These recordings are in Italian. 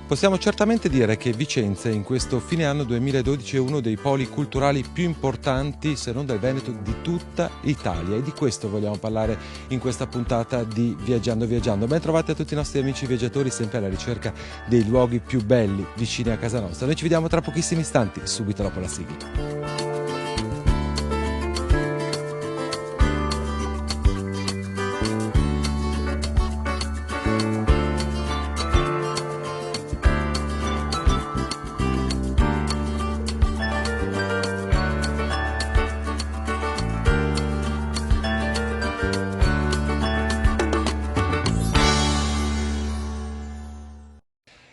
Possiamo certamente dire che Vicenza in questo fine anno 2012 è uno dei poli culturali più importanti, se non del Veneto, di tutta Italia, e di questo vogliamo parlare in questa puntata di Viaggiando Viaggiando. Ben trovati a tutti i nostri amici viaggiatori, sempre alla ricerca dei luoghi più belli vicini a casa nostra. Noi ci vediamo tra pochissimi istanti, subito dopo la sigla.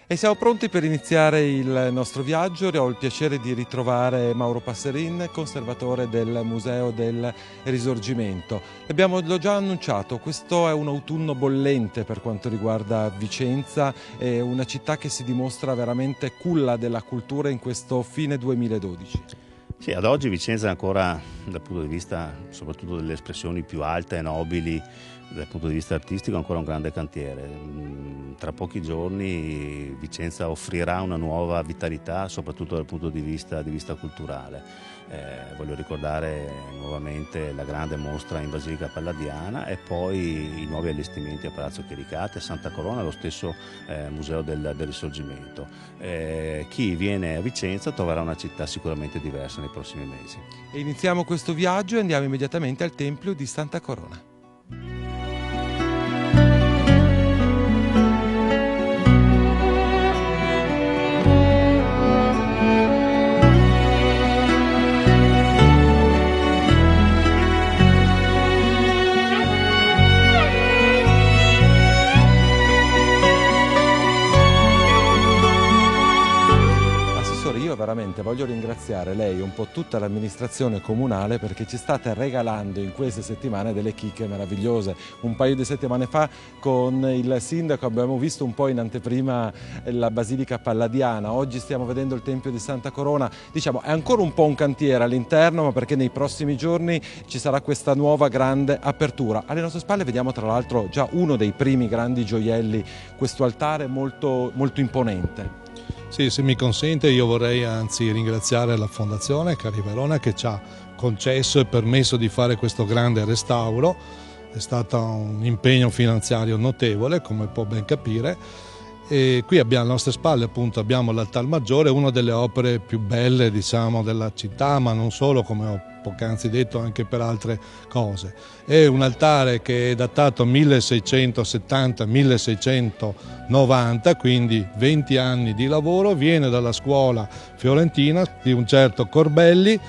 E siamo pronti per iniziare il nostro viaggio. Ho il piacere di ritrovare Mauro Passerin, conservatore del Museo del Risorgimento. L'ho già annunciato, questo è un autunno bollente per quanto riguarda Vicenza, è una città che si dimostra veramente culla della cultura in questo fine 2012. Sì, ad oggi Vicenza è ancora, dal punto di vista soprattutto delle espressioni più alte e nobili, dal punto di vista artistico, ancora un grande cantiere. Tra pochi giorni Vicenza offrirà una nuova vitalità, soprattutto dal punto di vista culturale. Voglio ricordare nuovamente la grande mostra in Basilica Palladiana e poi i nuovi allestimenti a Palazzo Chiericate, Santa Corona e lo stesso Museo del Risorgimento. Chi viene a Vicenza troverà una città sicuramente diversa nei prossimi mesi. E iniziamo questo viaggio e andiamo immediatamente al Tempio di Santa Corona. Veramente voglio ringraziare lei e un po' tutta l'amministrazione comunale, perché ci state regalando in queste settimane delle chicche meravigliose. Un paio di settimane fa con il sindaco abbiamo visto un po' in anteprima la Basilica Palladiana, oggi stiamo vedendo il Tempio di Santa Corona. Diciamo è ancora un po' un cantiere all'interno, ma perché nei prossimi giorni ci sarà questa nuova grande apertura. Alle nostre spalle vediamo tra l'altro già uno dei primi grandi gioielli, questo altare molto, molto imponente. Sì, se mi consente io vorrei anzi ringraziare la Fondazione Cari Verona che ci ha concesso e permesso di fare questo grande restauro. È stato un impegno finanziario notevole, come può ben capire. E qui abbiamo alle nostre spalle appunto abbiamo l'altar maggiore, una delle opere più belle diciamo della città, ma non solo, come ho poc'anzi detto, anche per altre cose. È un altare che è datato 1670-1690, quindi 20 anni di lavoro, viene dalla scuola fiorentina di un certo Corbelli,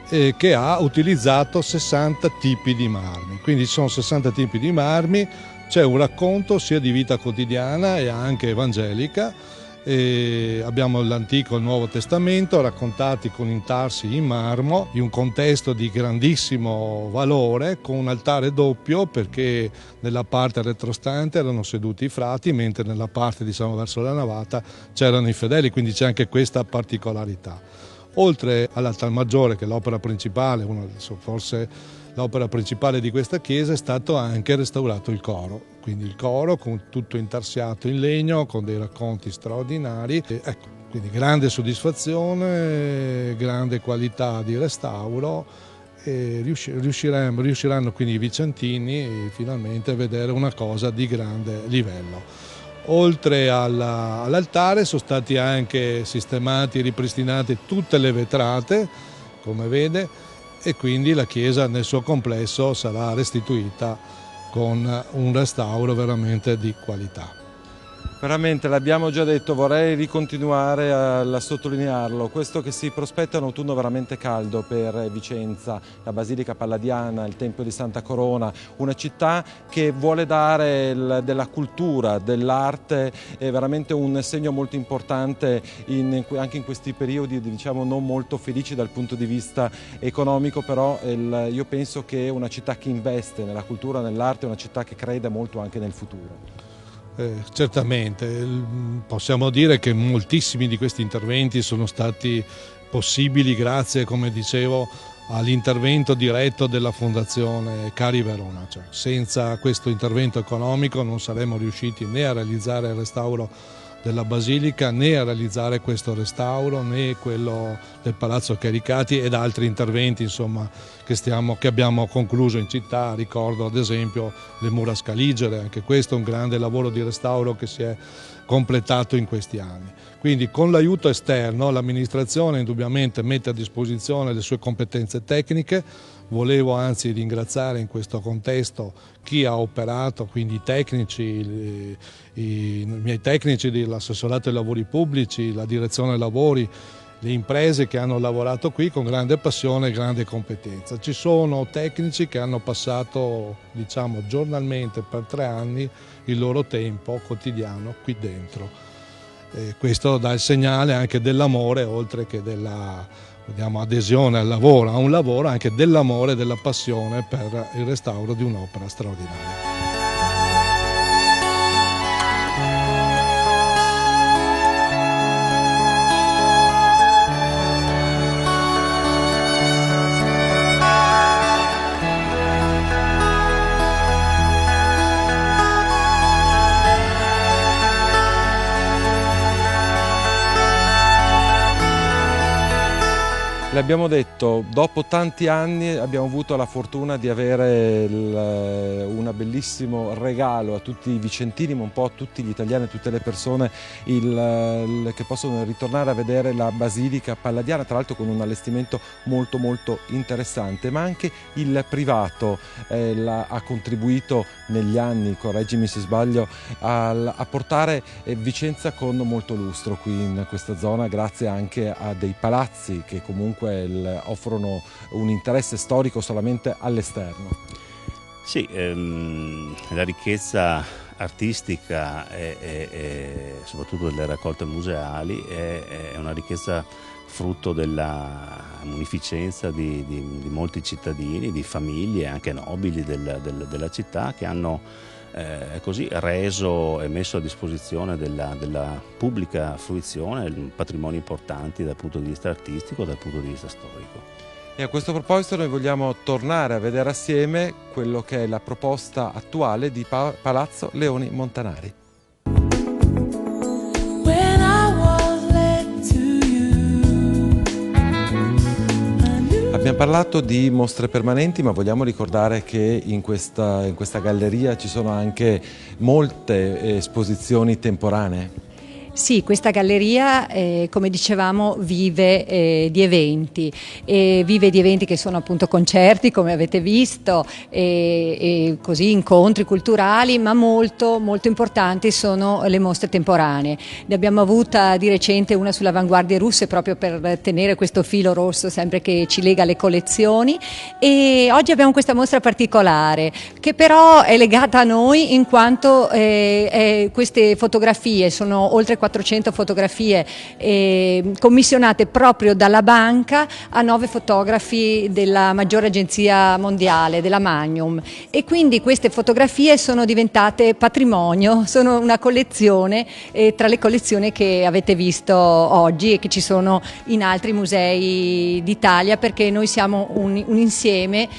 che ha utilizzato 60 tipi di marmi, quindi ci sono 60 tipi di marmi. C'è un racconto sia di vita quotidiana e anche evangelica. Abbiamo l'Antico e il Nuovo Testamento raccontati con intarsi in marmo, in un contesto di grandissimo valore, con un altare doppio, perché nella parte retrostante erano seduti i frati, mentre nella parte diciamo verso la navata c'erano i fedeli, quindi c'è anche questa particolarità. Oltre all'altar maggiore, che è l'opera principale, forse l'opera principale di questa chiesa, è stato anche restaurato il coro, quindi il coro con tutto intarsiato in legno, con dei racconti straordinari. Ecco, quindi grande soddisfazione, grande qualità di restauro, e riusciranno quindi i vicentini finalmente a vedere una cosa di grande livello. Oltre all'altare sono stati anche sistemati e ripristinate tutte le vetrate, come vede, e quindi la chiesa nel suo complesso sarà restituita con un restauro veramente di qualità. Veramente, l'abbiamo già detto, vorrei ricontinuare a sottolinearlo, questo che si prospetta è un autunno veramente caldo per Vicenza, la Basilica Palladiana, il Tempio di Santa Corona, una città che vuole dare della cultura, dell'arte, è veramente un segno molto importante anche in questi periodi diciamo non molto felici dal punto di vista economico, però io penso che è una città che investe nella cultura, nell'arte, è una città che crede molto anche nel futuro. Certamente, possiamo dire che moltissimi di questi interventi sono stati possibili grazie, come dicevo, all'intervento diretto della Fondazione Cari Verona. Senza questo intervento economico non saremmo riusciti né a realizzare il restauro della Basilica, né a realizzare questo restauro né quello del Palazzo Caricati ed altri interventi insomma, che abbiamo concluso in città. Ricordo ad esempio le mura scaligere, anche questo è un grande lavoro di restauro che si è completato in questi anni. Quindi con l'aiuto esterno l'amministrazione indubbiamente mette a disposizione le sue competenze tecniche. Volevo anzi ringraziare in questo contesto chi ha operato, quindi i tecnici, i miei tecnici dell'assessorato ai lavori pubblici, la direzione lavori, le imprese che hanno lavorato qui con grande passione e grande competenza. Ci sono tecnici che hanno passato, diciamo, giornalmente per 3 anni il loro tempo quotidiano qui dentro. Questo dà il segnale anche dell'amore, oltre che della adesione al lavoro, a un lavoro, anche dell'amore e della passione per il restauro di un'opera straordinaria. L'abbiamo detto, dopo tanti anni abbiamo avuto la fortuna di avere un bellissimo regalo a tutti i vicentini, ma un po' a tutti gli italiani, a tutte le persone che possono ritornare a vedere la Basilica Palladiana, tra l'altro con un allestimento molto molto interessante, ma anche il privato ha contribuito negli anni, correggimi se sbaglio, a portare Vicenza con molto lustro qui in questa zona, grazie anche a dei palazzi che comunque offrono un interesse storico solamente all'esterno. Sì, la ricchezza artistica e soprattutto delle raccolte museali è una ricchezza frutto della munificenza di molti cittadini, di famiglie anche nobili della città, che hanno così reso e messo a disposizione della pubblica fruizione patrimoni importanti dal punto di vista artistico e dal punto di vista storico. E a questo proposito noi vogliamo tornare a vedere assieme quello che è la proposta attuale di Palazzo Leoni Montanari. Abbiamo parlato di mostre permanenti, ma vogliamo ricordare che in questa galleria ci sono anche molte esposizioni temporanee. Sì, questa galleria, come dicevamo, vive di eventi che sono appunto concerti, come avete visto, e così incontri culturali, ma molto, molto importanti sono le mostre temporanee. Ne abbiamo avuta di recente una sulle avanguardie russe, proprio per tenere questo filo rosso sempre che ci lega alle collezioni, e oggi abbiamo questa mostra particolare che però è legata a noi in quanto queste fotografie sono oltre 400 fotografie commissionate proprio dalla banca a 9 fotografi della maggiore agenzia mondiale, della Magnum, e quindi queste fotografie sono diventate patrimonio, sono una collezione tra le collezioni che avete visto oggi e che ci sono in altri musei d'Italia, perché noi siamo un insieme,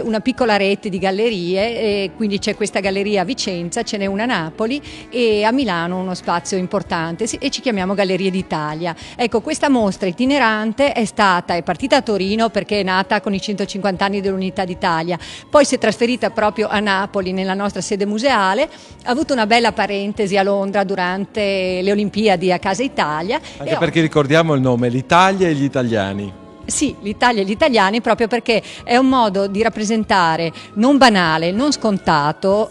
una piccola rete di gallerie, quindi c'è questa galleria a Vicenza, ce n'è una a Napoli e a Milano uno spazio importante, e ci chiamiamo Gallerie d'Italia. Ecco, questa mostra itinerante è partita a Torino perché è nata con i 150 anni dell'Unità d'Italia, poi si è trasferita proprio a Napoli nella nostra sede museale, ha avuto una bella parentesi a Londra durante le Olimpiadi a Casa Italia. Anche perché ricordiamo il nome, l'Italia e gli italiani. Sì, l'Italia e gli italiani, proprio perché è un modo di rappresentare non banale, non scontato,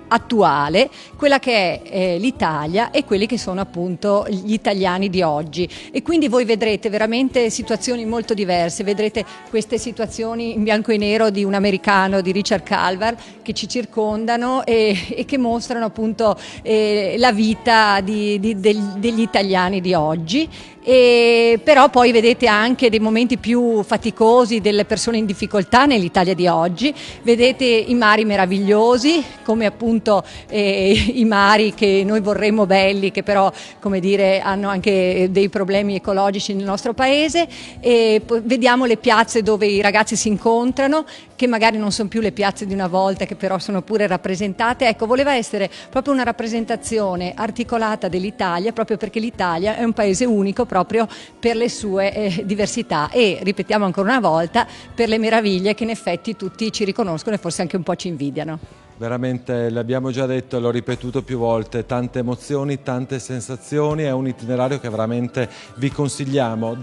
attuale, quella che è l'Italia e quelli che sono appunto gli italiani di oggi. E quindi voi vedrete veramente situazioni molto diverse, vedrete queste situazioni in bianco e nero di un americano, di Richard Culver, che ci circondano e che mostrano appunto la vita degli italiani di oggi. Però poi vedete anche dei momenti più faticosi delle persone in difficoltà nell'Italia di oggi, vedete i mari meravigliosi, come appunto i mari che noi vorremmo belli, che però, come dire, hanno anche dei problemi ecologici nel nostro paese, e vediamo le piazze dove i ragazzi si incontrano, che magari non sono più le piazze di una volta, che però sono pure rappresentate. Ecco, voleva essere proprio una rappresentazione articolata dell'Italia, proprio perché l'Italia è un paese unico proprio per le sue diversità e, ripetiamo ancora una volta, per le meraviglie che in effetti tutti ci riconoscono e forse anche un po' ci invidiano. Veramente, l'abbiamo già detto, l'ho ripetuto più volte, tante emozioni, tante sensazioni, è un itinerario che veramente vi consigliamo.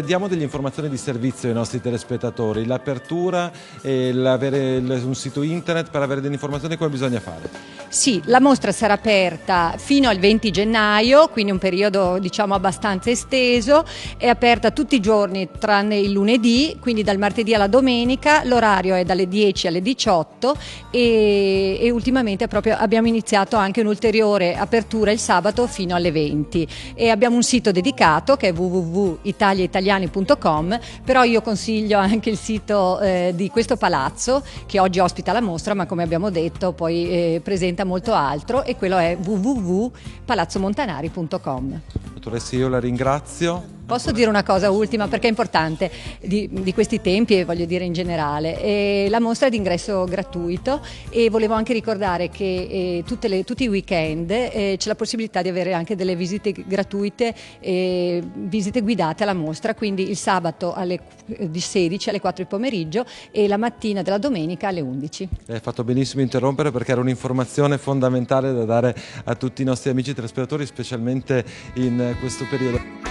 Diamo delle informazioni di servizio ai nostri telespettatori, l'apertura e l'avere un sito internet. Per avere delle informazioni come bisogna fare? Sì, la mostra sarà aperta fino al 20 gennaio, quindi un periodo diciamo abbastanza esteso, è aperta tutti i giorni tranne il lunedì, quindi dal martedì alla domenica, l'orario è dalle 10 alle 18 e ultimamente proprio abbiamo iniziato anche un'ulteriore apertura il sabato fino alle 20 e abbiamo un sito dedicato che è www.italiaitaliani.com, però io consiglio anche il sito di questo palazzo che oggi ospita la mostra, ma come abbiamo detto poi presenta molto altro, e quello è www.palazzomontanari.com. Dottoressa, io la ringrazio. Posso dire una cosa ultima perché è importante di questi tempi e voglio dire in generale. La mostra è d'ingresso gratuito e volevo anche ricordare che tutti i weekend c'è la possibilità di avere anche delle visite gratuite, visite guidate alla mostra, quindi il sabato di 16 alle 4 di pomeriggio e la mattina della domenica alle 11. Hai fatto benissimo interrompere perché era un'informazione fondamentale da dare a tutti i nostri amici telespettatori, specialmente in questo periodo.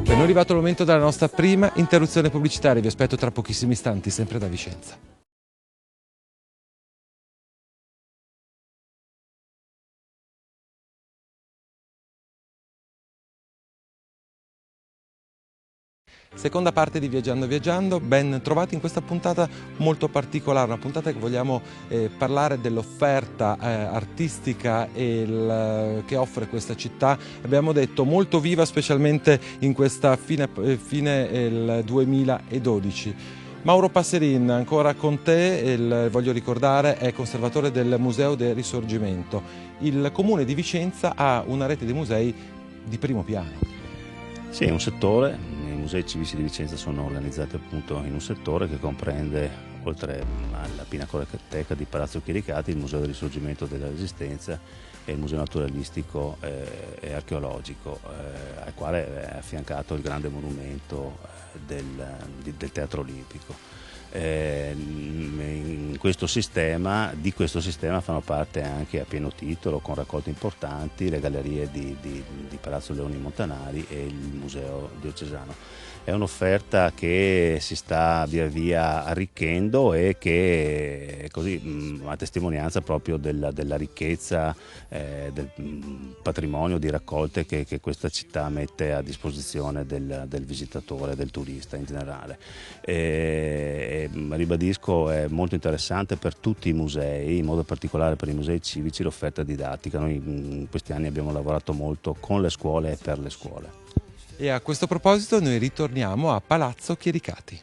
È arrivato il momento della nostra prima interruzione pubblicitaria, vi aspetto tra pochissimi istanti, sempre da Vicenza. Seconda parte di Viaggiando Viaggiando, ben trovati in questa puntata molto particolare, una puntata che vogliamo parlare dell'offerta artistica che offre questa città, abbiamo detto molto viva specialmente in questa fine 2012. Mauro Passerin, ancora con te, voglio ricordare, è conservatore del Museo del Risorgimento. Il Comune di Vicenza ha una rete di musei di primo piano. Sì, è un settore. I musei civici di Vicenza sono organizzati appunto in un settore che comprende, oltre alla Pinacoteca di Palazzo Chiericati, il Museo del Risorgimento della Resistenza e il Museo Naturalistico e Archeologico, al quale è affiancato il grande monumento del Teatro Olimpico. Di questo sistema fanno parte anche a pieno titolo, con raccolte importanti, le gallerie di Palazzo Leoni Montanari e il Museo Diocesano. È un'offerta che si sta via via arricchendo e che è così a testimonianza proprio della ricchezza del patrimonio di raccolte che questa città mette a disposizione del visitatore, del turista in generale. Ribadisco, è molto interessante per tutti i musei, in modo particolare per i musei civici, l'offerta didattica. Noi in questi anni abbiamo lavorato molto con le scuole e per le scuole. E a questo proposito noi ritorniamo a Palazzo Chiericati.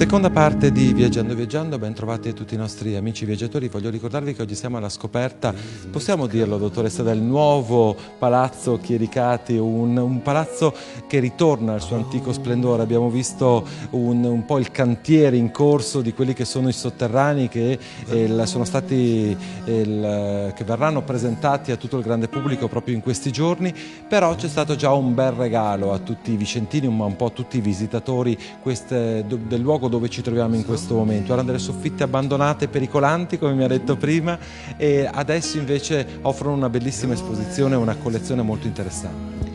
Seconda parte di Viaggiando Viaggiando, ben trovati a tutti i nostri amici viaggiatori. Voglio ricordarvi che oggi siamo alla scoperta, possiamo dirlo dottoressa, del nuovo Palazzo Chiericati, un palazzo che ritorna al suo antico splendore. Abbiamo visto un po' il cantiere in corso di quelli che sono i sotterranei che verranno presentati a tutto il grande pubblico proprio in questi giorni, però c'è stato già un bel regalo a tutti i vicentini, ma un po' a tutti i visitatori del luogo dove ci troviamo in questo momento. Erano delle soffitte abbandonate, pericolanti, come mi ha detto prima, e adesso invece offrono una bellissima esposizione, una collezione molto interessante.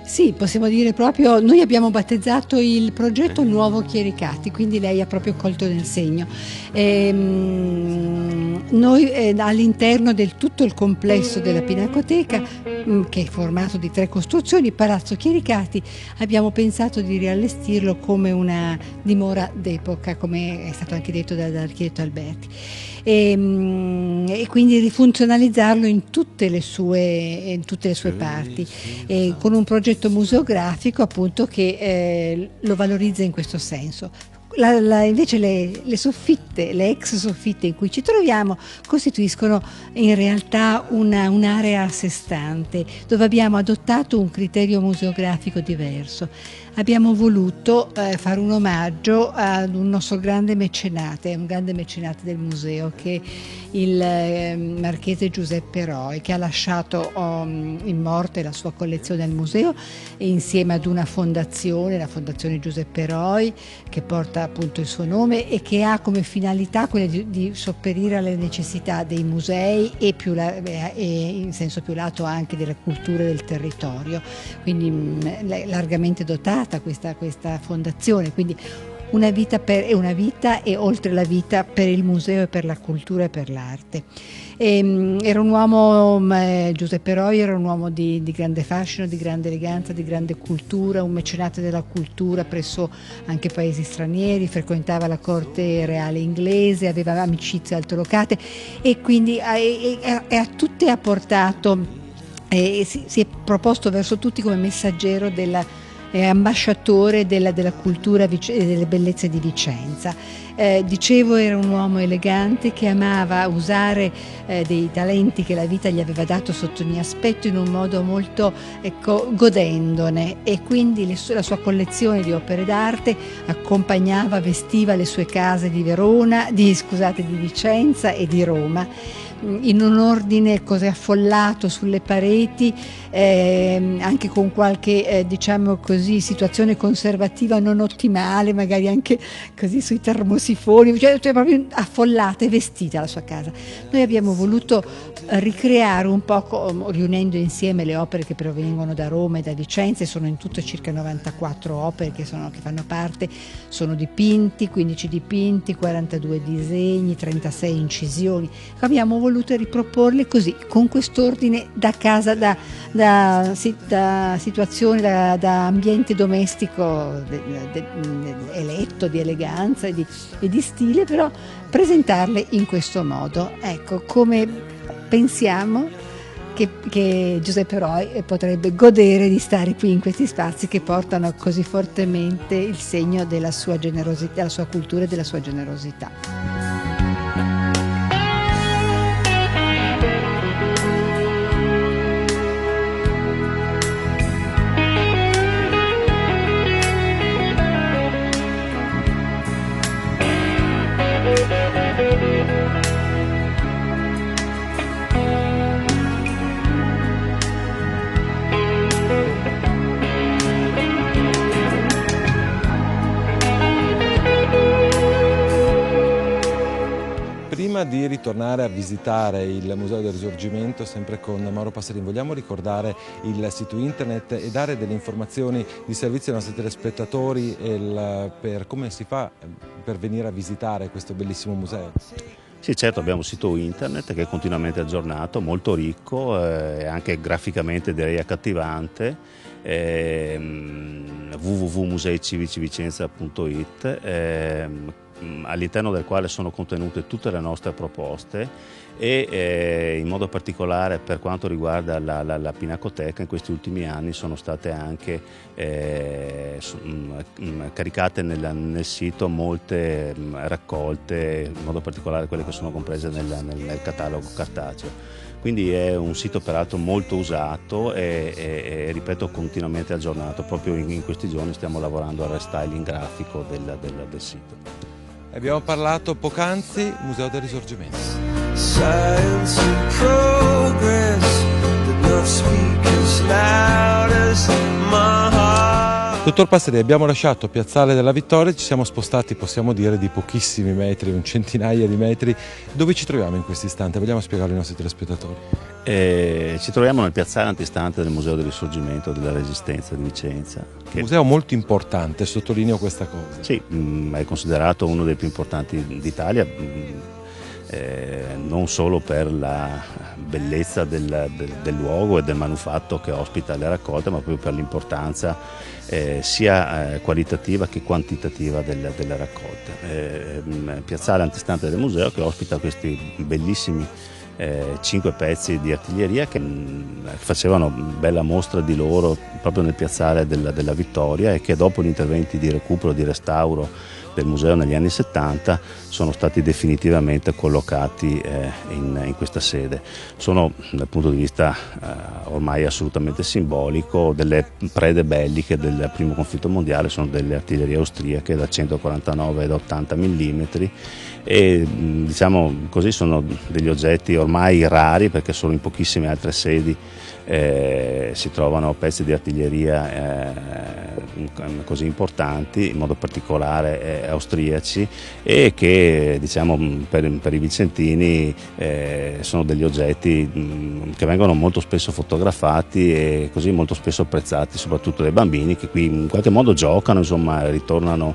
Sì, possiamo dire proprio, noi abbiamo battezzato il progetto Nuovo Chiericati, quindi lei ha proprio colto nel segno. Noi all'interno del tutto il complesso della Pinacoteca, che è formato di 3 costruzioni, Palazzo Chiericati, abbiamo pensato di riallestirlo come una dimora d'epoca, come è stato anche detto dall'architetto Alberti. E quindi rifunzionalizzarlo in tutte le sue parti, con un progetto museografico appunto che lo valorizza in questo senso. Invece le soffitte, le ex soffitte in cui ci troviamo costituiscono in realtà un'area a sé stante, dove abbiamo adottato un criterio museografico diverso. Abbiamo voluto fare un omaggio ad un nostro grande mecenate, un grande mecenate del museo, che è il marchese Giuseppe Roi, che ha lasciato in morte la sua collezione al museo insieme ad una fondazione, la Fondazione Giuseppe Roi, che porta appunto il suo nome e che ha come finalità quella di sopperire alle necessità dei musei e in senso più lato anche della cultura del territorio, quindi largamente dotata questa fondazione, quindi una vita e oltre la vita per il museo e per la cultura e per l'arte. Era un uomo, Giuseppe Roi era un uomo di grande fascino, di grande eleganza, di grande cultura, un mecenate della cultura presso anche paesi stranieri, frequentava la corte reale inglese, aveva amicizie altolocate e quindi a tutte ha portato, si è proposto verso tutti come messaggero ambasciatore della cultura e delle bellezze di Vicenza. Dicevo, era un uomo elegante che amava usare dei talenti che la vita gli aveva dato sotto ogni aspetto in un modo molto, godendone, e quindi la sua collezione di opere d'arte vestiva le sue case di di Vicenza e di Roma, in un ordine così affollato sulle pareti, anche con qualche diciamo così situazione conservativa non ottimale, magari anche così sui termosifoni, cioè proprio affollata e vestita la sua casa. Noi abbiamo voluto ricreare un po', riunendo insieme le opere che provengono da Roma e da Vicenza, e sono in tutto circa 94 opere che fanno parte, sono dipinti, 15 dipinti, 42 disegni, 36 incisioni. Abbiamo voluto riproporle così, con quest'ordine da casa, da situazione, da ambiente domestico eletto, di eleganza e di stile, però presentarle in questo modo. Ecco, come pensiamo che Giuseppe Roi potrebbe godere di stare qui in questi spazi che portano così fortemente il segno della sua generosità, della sua cultura e della sua generosità. Prima di ritornare a visitare il Museo del Risorgimento, sempre con Mauro Passerini, vogliamo ricordare il sito internet e dare delle informazioni di servizio ai nostri telespettatori per come si fa per venire a visitare questo bellissimo museo? Sì, certo, abbiamo un sito internet che è continuamente aggiornato, molto ricco e anche graficamente direi accattivante, www.museicivicivicenza.it. all'interno del quale sono contenute tutte le nostre proposte e in modo particolare per quanto riguarda la Pinacoteca in questi ultimi anni sono state anche caricate nel sito molte raccolte, in modo particolare quelle che sono comprese nel catalogo cartaceo. Quindi è un sito peraltro molto usato e ripeto continuamente aggiornato. Proprio in questi giorni stiamo lavorando al restyling grafico del sito. Abbiamo parlato poc'anzi Museo del Risorgimento. Science and progress did not speak as loud as my heart. Dottor Passeri, abbiamo lasciato Piazzale della Vittoria, ci siamo spostati, possiamo dire, di pochissimi metri, un centinaia di metri. Dove ci troviamo in questo istante? Vogliamo spiegarlo ai nostri telespettatori? Ci troviamo nel piazzale antistante del Museo del Risorgimento della Resistenza di Vicenza. Un museo molto importante, sottolineo questa cosa. Sì, è considerato uno dei più importanti d'Italia, non solo per la bellezza del luogo e del manufatto che ospita le raccolte, ma proprio per l'importanza sia qualitativa che quantitativa delle raccolte. Piazzale antistante del museo che ospita questi bellissimi 5 pezzi di artiglieria che facevano bella mostra di loro proprio nel piazzale della Vittoria e che dopo gli interventi di recupero e di restauro del museo negli anni 70 sono stati definitivamente collocati in questa sede. Sono dal punto di vista ormai assolutamente simbolico delle prede belliche del primo conflitto mondiale, sono delle artiglierie austriache da 149 ed 80 mm e diciamo così sono degli oggetti ormai rari perché solo in pochissime altre sedi si trovano pezzi di artiglieria così importanti, in modo particolare austriaci, e che diciamo per i vicentini sono degli oggetti che vengono molto spesso fotografati e così molto spesso apprezzati soprattutto dai bambini che qui in qualche modo giocano, insomma ritornano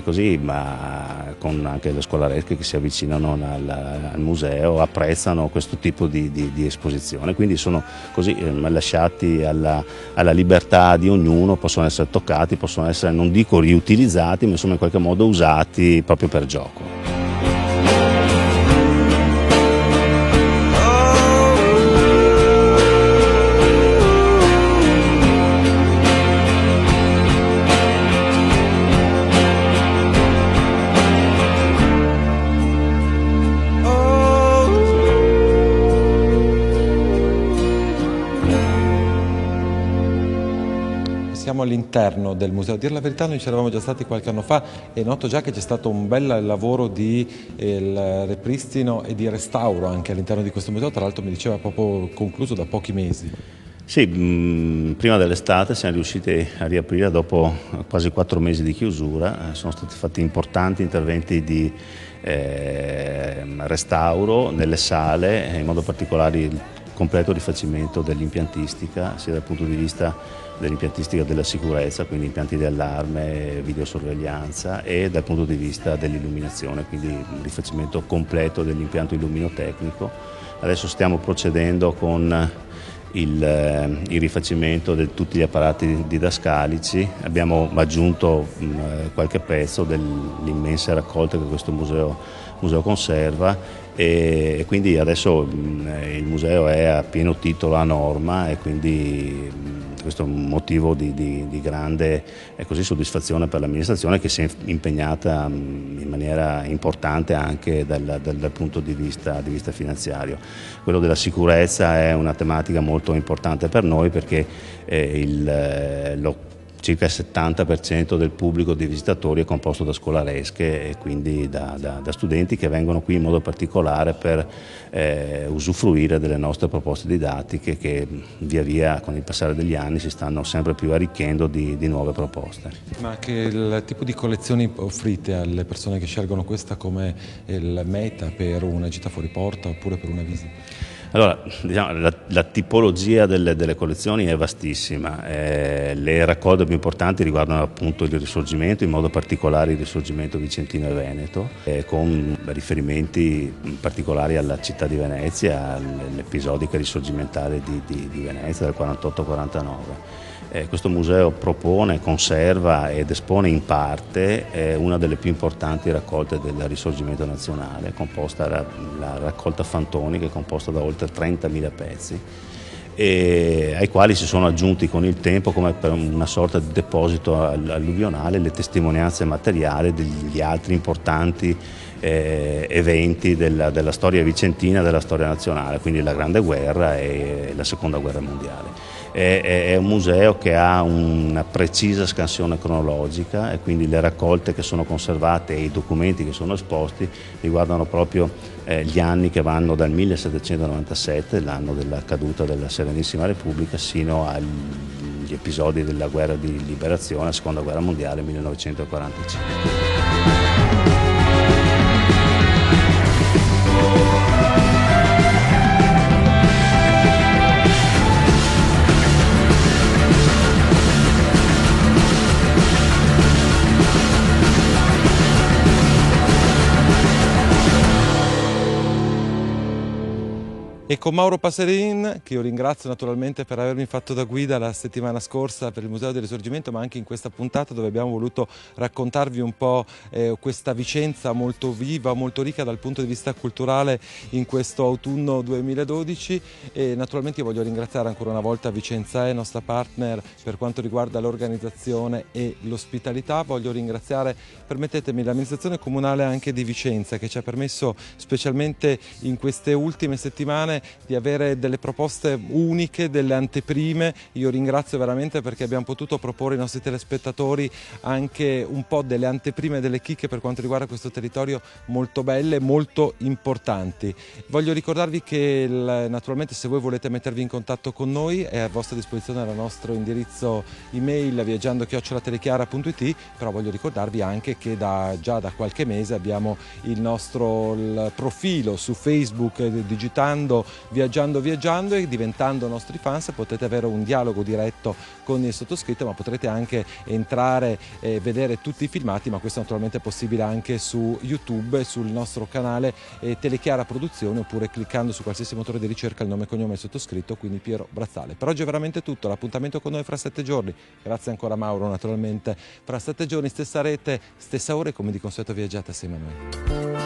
così, ma con anche le scolaresche che si avvicinano al museo apprezzano questo tipo di esposizione, quindi sono così lasciati alla libertà di ognuno, possono essere toccati, possono essere, non dico riutilizzati, ma insomma in qualche modo usati proprio per gioco. Siamo all'interno del museo. A dir la verità noi ci eravamo già stati qualche anno fa e noto già che c'è stato un bel lavoro di ripristino e di restauro anche all'interno di questo museo, tra l'altro mi diceva proprio concluso da pochi mesi. Sì, prima dell'estate siamo riusciti a riaprire dopo quasi 4 mesi di chiusura, sono stati fatti importanti interventi di restauro nelle sale, in modo particolare il completo rifacimento dell'impiantistica, sia dal punto di vista dell'impiantistica della sicurezza, quindi impianti di allarme, videosorveglianza, e dal punto di vista dell'illuminazione, quindi il rifacimento completo dell'impianto illuminotecnico. Adesso stiamo procedendo con il rifacimento di tutti gli apparati didascalici, abbiamo aggiunto qualche pezzo delle raccolte che questo museo conserva e quindi adesso il museo è a pieno titolo a norma e quindi questo è un motivo di grande soddisfazione per l'amministrazione che si è impegnata in maniera importante anche dal punto di vista finanziario. Quello della sicurezza è una tematica molto importante per noi perché circa il 70% del pubblico dei visitatori è composto da scolaresche e quindi da studenti che vengono qui in modo particolare per usufruire delle nostre proposte didattiche che via via con il passare degli anni si stanno sempre più arricchendo di nuove proposte. Ma che il tipo di collezioni offrite alle persone che scelgono questa come il meta per una gita fuori porta oppure per una visita? Allora, diciamo, la tipologia delle collezioni è vastissima, le raccolte più importanti riguardano appunto il Risorgimento, in modo particolare il Risorgimento vicentino e veneto, con riferimenti particolari alla città di Venezia, all'episodica risorgimentale di Venezia del 48-49. Questo museo propone, conserva ed espone in parte una delle più importanti raccolte del Risorgimento nazionale, la raccolta Fantoni, che è composta da oltre 30.000 pezzi, e ai quali si sono aggiunti con il tempo, come per una sorta di deposito alluvionale, le testimonianze materiali degli altri importanti eventi della storia vicentina, della storia nazionale, quindi la Grande Guerra e la Seconda Guerra Mondiale. È un museo che ha una precisa scansione cronologica, e quindi le raccolte che sono conservate e i documenti che sono esposti riguardano proprio gli anni che vanno dal 1797, l'anno della caduta della Serenissima Repubblica, sino agli episodi della guerra di liberazione, la Seconda Guerra Mondiale, 1945. E con Mauro Passerin, che io ringrazio naturalmente per avermi fatto da guida la settimana scorsa per il Museo del Risorgimento, ma anche in questa puntata dove abbiamo voluto raccontarvi un po' questa Vicenza molto viva, molto ricca dal punto di vista culturale in questo autunno 2012. E naturalmente io voglio ringraziare ancora una volta Vicenza, nostra partner per quanto riguarda l'organizzazione e l'ospitalità. Voglio ringraziare, permettetemi, l'amministrazione comunale anche di Vicenza, che ci ha permesso, specialmente in queste ultime settimane, di avere delle proposte uniche, delle anteprime. Io ringrazio veramente perché abbiamo potuto proporre ai nostri telespettatori anche un po' delle anteprime, delle chicche per quanto riguarda questo territorio, molto belle, molto importanti. Voglio ricordarvi che naturalmente, se voi volete mettervi in contatto con noi, è a vostra disposizione il nostro indirizzo email viaggiando@telechiara.it, però voglio ricordarvi anche che già da qualche mese abbiamo il profilo su Facebook, digitando Viaggiando e diventando nostri fans potete avere un dialogo diretto con il sottoscritto, ma potrete anche entrare e vedere tutti i filmati, ma questo naturalmente è possibile anche su YouTube, sul nostro canale Telechiara Produzioni, oppure cliccando su qualsiasi motore di ricerca il nome e cognome del sottoscritto, quindi Piero Brazzale. Per oggi è veramente tutto, l'appuntamento con noi fra 7 giorni, grazie ancora Mauro naturalmente, fra 7 giorni stessa rete, stessa ora, e come di consueto viaggiate assieme a noi.